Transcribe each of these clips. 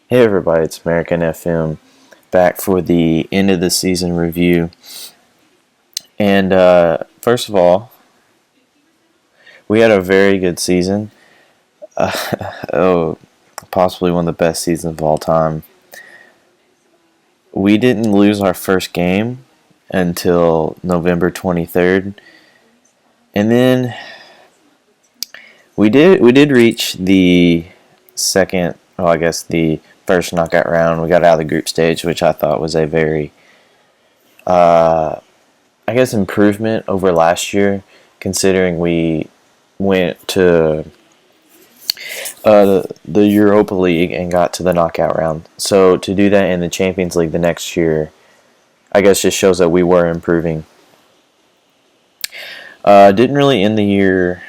Hey everybody, it's American FM back for the end of the season review. And first of all, we had a very good season. Oh, possibly one of the best seasons of all time. We didn't lose our first game until November 23rd. And then we did reach the the first knockout round. We got out of the group stage, which I thought was a very improvement over last year, considering we went to the Europa League and got to the knockout round. So to do that in the Champions League the next year, I guess just shows that we were improving. Didn't really end the year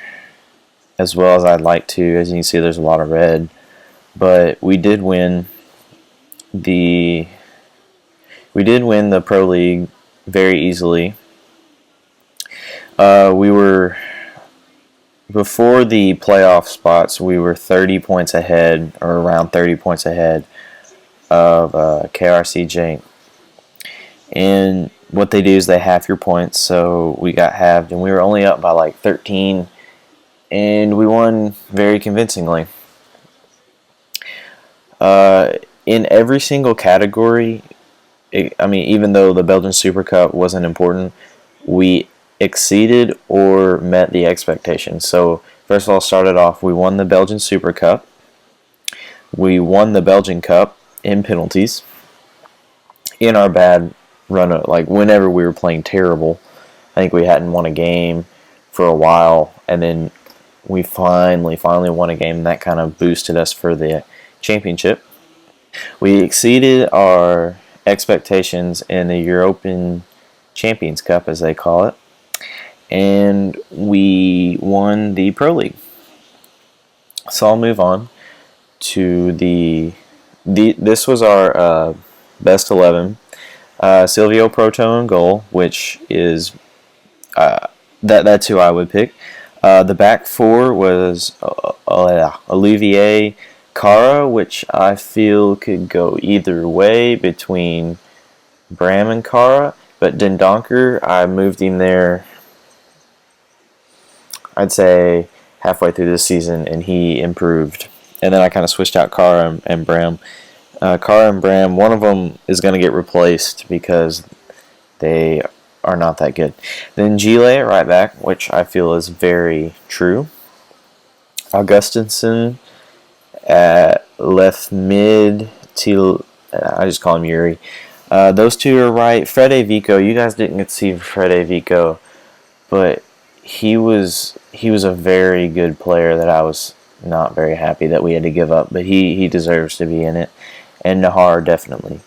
as well as I'd like to. As you can see, there's a lot of red, but we did win the Pro League very easily. We were before the playoff spots. We were 30 points ahead, or around 30 points ahead of KRC Jank. And what they do is they halve your points, so we got halved, and we were only up by like 13, and we won very convincingly. In every single category, even though the Belgian Super Cup wasn't important, we exceeded or met the expectations. So first of all, started off, we won the Belgian Super Cup. We won the Belgian Cup in penalties. In our bad run, whenever we were playing terrible, I think we hadn't won a game for a while, and then we finally won a game, and that kind of boosted us for the championship. We exceeded our expectations in the European Champions Cup, as they call it, and we won the Pro League. So I'll move on to this was our best 11. Silvio Proto in goal, which is that's who I would pick. The back four was Olivier Cara, which I feel could go either way between Bram and Cara, but Den Donker, I moved him there, I'd say halfway through the season, and he improved. And then I kind of switched out Cara and Bram. Cara and Bram, one of them is going to get replaced because they are not that good. Then Gile at right back, which I feel is very true. Augustinsson at left mid. I just call him Yuri. Those two are right. Frede Vico, you guys didn't get to see Frede Vico, but he was a very good player that I was not very happy that we had to give up, but he deserves to be in it. And Nahar, definitely.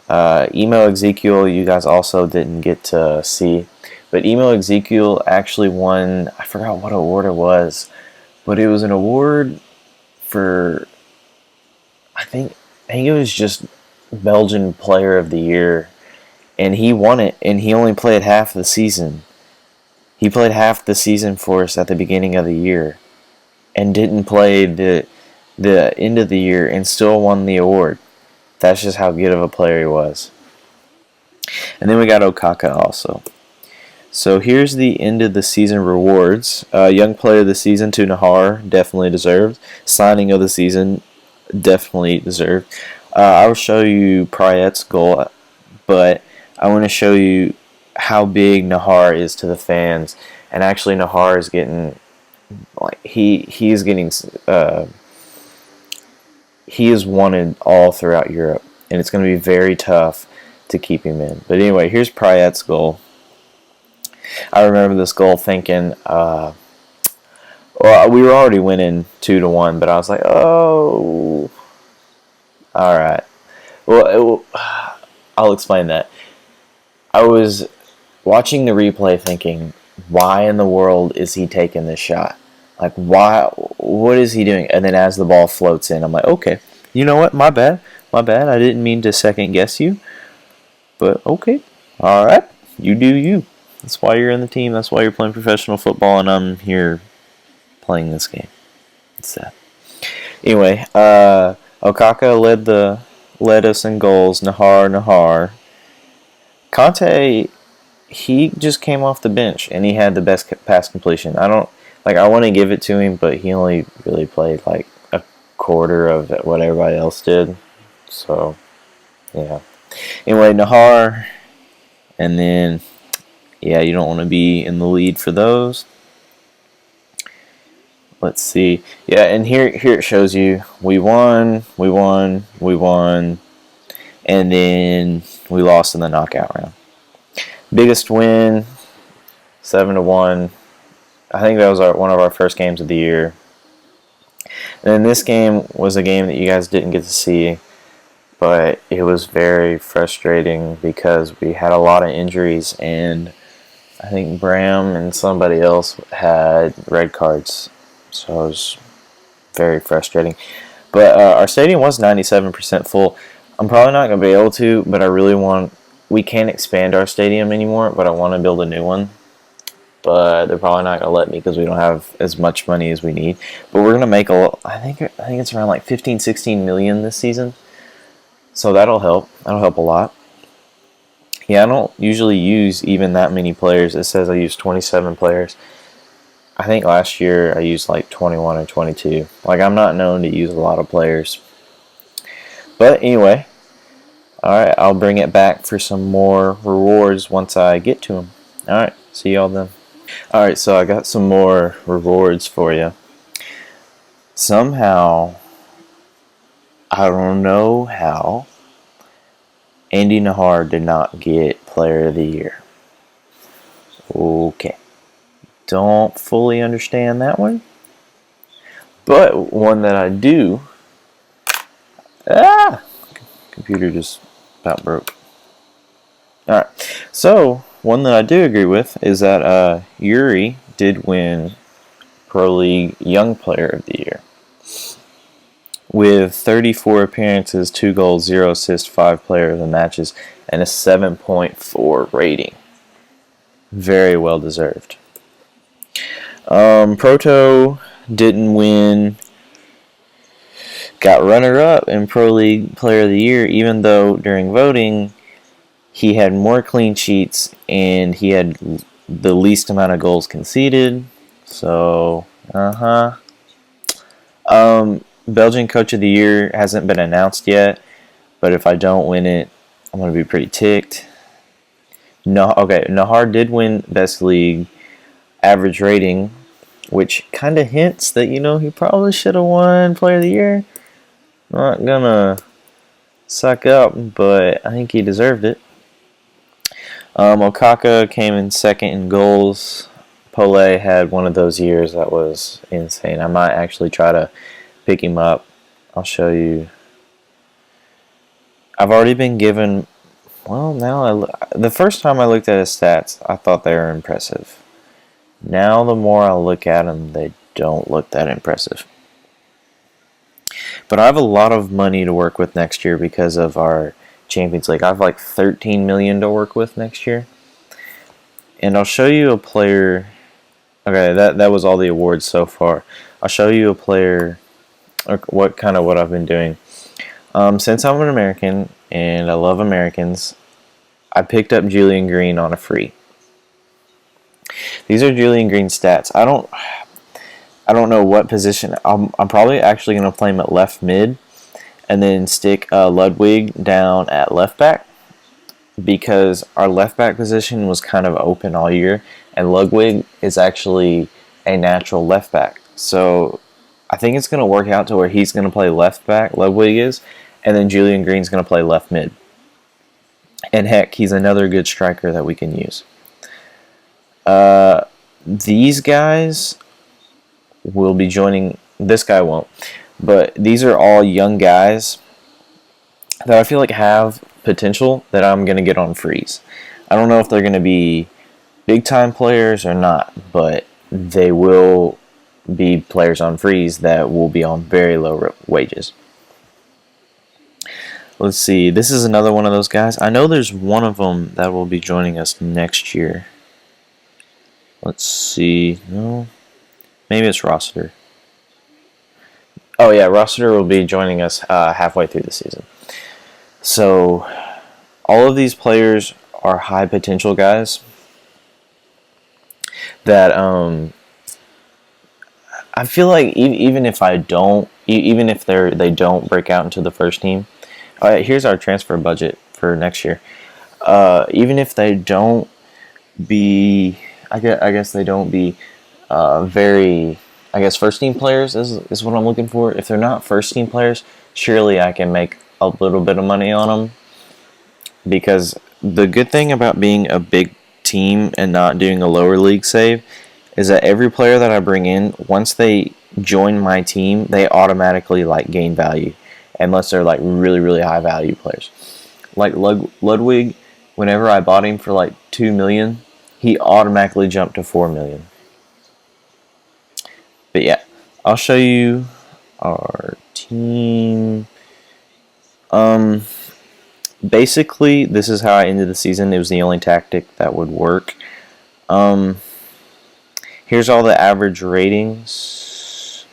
Emo Ezekiel, you guys also didn't get to see, but Emo Ezekiel actually won, I forgot what award it was, but it was an award for, I think it was just Belgian Player of the Year, and he won it, and he only played half the season. He played half the season for us at the beginning of the year, and didn't play the end of the year, and still won the award. That's just how good of a player he was. And then we got Okaka also. So here's the end of the season rewards. Young Player of the Season to Nahar, definitely deserved. Signing of the season, definitely deserved. I will show you Prayet's goal, but I want to show you how big Nahar is to the fans. And actually, Nahar is getting, he is wanted all throughout Europe, and it's going to be very tough to keep him in. But anyway, here's Prayet's goal. I remember this goal thinking, well, we were already winning 2-1, but I was like, oh, all right. Well, I'll explain that. I was watching the replay thinking, why in the world is he taking this shot? Like, why? What is he doing? And then as the ball floats in, I'm like, okay, you know what? My bad. I didn't mean to second guess you, but okay, all right, you do you. That's why you're in the team. That's why you're playing professional football, and I'm here playing this game. It's sad. Anyway, Okaka led us in goals. Nahar. Conte, he just came off the bench and he had the best pass completion. I want to give it to him, but he only really played like a quarter of what everybody else did. So, yeah. Anyway, Nahar, and then, yeah, you don't want to be in the lead for those. Let's see. Yeah, and here it shows you we won, and then we lost in the knockout round. Biggest win, 7-1. I think that was one of our first games of the year. And then this game was a game that you guys didn't get to see, but it was very frustrating because we had a lot of injuries, and I think Bram and somebody else had red cards. So it was very frustrating. But our stadium was 97% full. I'm probably not going to be able to, but I really want... We can't expand our stadium anymore, but I want to build a new one. But they're probably not going to let me because we don't have as much money as we need. But we're going to make I think it's around like 15, 16 million this season. So that'll help. That'll help a lot. Yeah, I don't usually use even that many players. It says I use 27 players. I think last year I used like 21 or 22. Like, I'm not known to use a lot of players. But anyway, alright, I'll bring it back for some more rewards once I get to them. Alright, see y'all then. Alright, so I got some more rewards for you. Somehow, I don't know how, Andy Nahar did not get Player of the Year. Okay. Don't fully understand that one. But one that I do... Computer just about broke. Alright. So, one that I do agree with is that Yuri did win Pro League Young Player of the Year. With 34 appearances, 2 goals, 0 assists, 5 player of the matches, and a 7.4 rating. Very well deserved. Proto didn't win. Got runner-up in Pro League Player of the Year, even though during voting he had more clean sheets and he had the least amount of goals conceded. So, Belgian Coach of the Year hasn't been announced yet, but if I don't win it, I'm going to be pretty ticked. Nahar did win Best League Average Rating, which kind of hints that, he probably should have won Player of the Year. Not gonna suck up, but I think he deserved it. Okaka came in second in goals. Pole had one of those years that was insane. I might actually try to pick him up. I'll show you. I've already been given... Well, now the first time I looked at his stats, I thought they were impressive. Now the more I look at them, they don't look that impressive. But I have a lot of money to work with next year because of our Champions League. I have like 13 million to work with next year. And I'll show you a player... Okay, that was all the awards so far. I'll show you a player... Or what I've been doing. Since I'm an American and I love Americans, I picked up Julian Green on a free. These are Julian Green's stats. I don't know what position. I'm probably actually going to play him at left mid and then stick Ludwig down at left back because our left back position was kind of open all year and Ludwig is actually a natural left back. So I think it's going to work out to where he's going to play left back, Ludwig is, and then Julian Green's going to play left mid. And heck, he's another good striker that we can use. These guys will be joining... This guy won't. But these are all young guys that I feel like have potential that I'm going to get on freeze. I don't know if they're going to be big-time players or not, but they will be players on freeze that will be on very low wages. Let's see. This is another one of those guys. I know there's one of them that will be joining us next year. Let's see. No. Maybe it's roster. Oh yeah, Rossiter will be joining us halfway through the season. So all of these players are high potential guys that I feel like even if I don't, even if they don't break out into the first team. Here's our transfer budget for next year. Even if they don't be, I guess they don't be very, I guess first team players is what I'm looking for. If they're not first team players, surely I can make a little bit of money on them. Because the good thing about being a big team and not doing a lower league save is that every player that I bring in, once they join my team, they automatically like gain value, unless they're like really really high value players. Like Ludwig, whenever I bought him for like 2 million, he automatically jumped to 4 million. But yeah, I'll show you our team. Basically, this is how I ended the season. It was the only tactic that would work. Here's all the average ratings.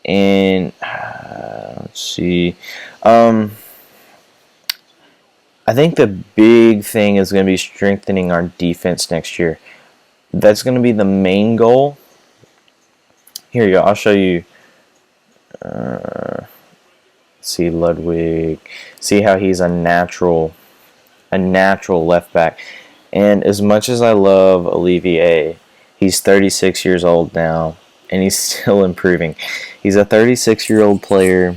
And let's see. I think the big thing is going to be strengthening our defense next year. That's going to be the main goal. Here you go. I'll show you. See Ludwig. See how he's a natural left back. And as much as I love Olivier, he's 36 years old now, and he's still improving. He's a 36-year-old player,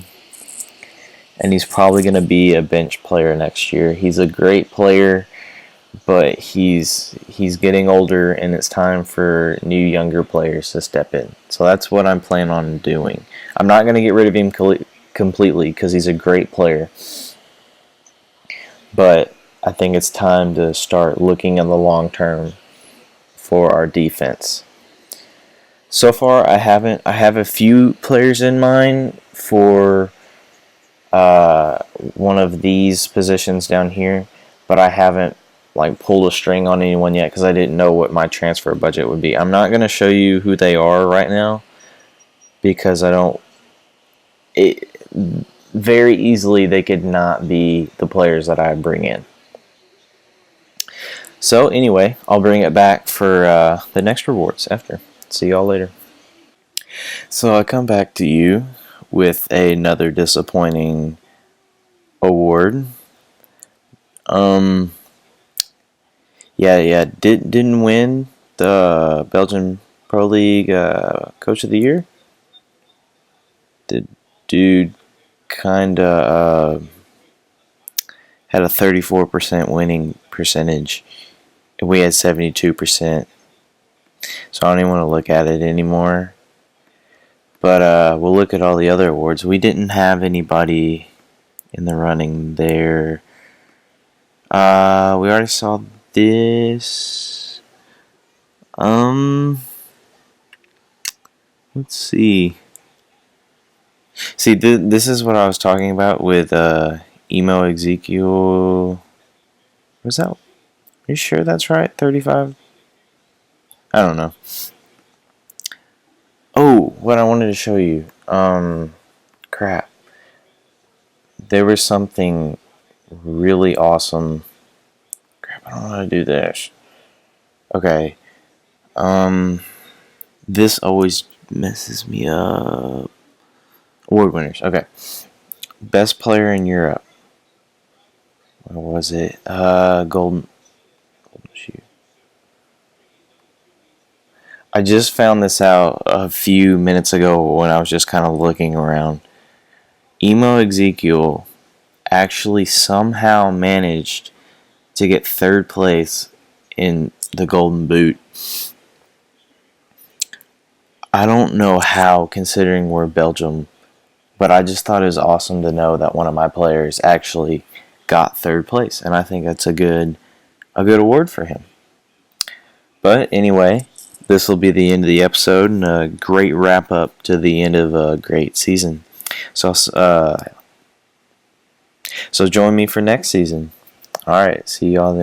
and he's probably going to be a bench player next year. He's a great player, but he's getting older, and it's time for new younger players to step in. So that's what I'm planning on doing. I'm not going to get rid of him completely because he's a great player, but I think it's time to start looking in the long term for our defense. So far, I have a few players in mind for one of these positions down here, but I haven't like pulled a string on anyone yet because I didn't know what my transfer budget would be. I'm not going to show you who they are right now because I don't. Very easily they could not be the players that I bring in. So anyway, I'll bring it back for the next rewards after. See y'all later. So I come back to you with another disappointing award. Didn't win the Belgian Pro League Coach of the Year. The dude kinda had a 34% winning percentage. We had 72%. So I don't even want to look at it anymore. But we'll look at all the other awards. We didn't have anybody in the running there. We already saw this. Let's see. See, this is what I was talking about with Emo Ezekiel. Was that? Are you sure that's right? 35? I don't know. Oh, what I wanted to show you. Crap. There was something really awesome. Crap, I don't know how to do this. Okay. This always messes me up. Award winners. Okay. Best player in Europe. What was it? Golden Shoe. I just found this out a few minutes ago when I was just kind of looking around. Emo Ezekiel actually somehow managed to get third place in the Golden Boot. I don't know how, considering we're Belgium, but I just thought it was awesome to know that one of my players actually got third place, and I think that's a good award for him. But anyway, this will be the end of the episode and a great wrap up to the end of a great season. So join me for next season. All right, see y'all then.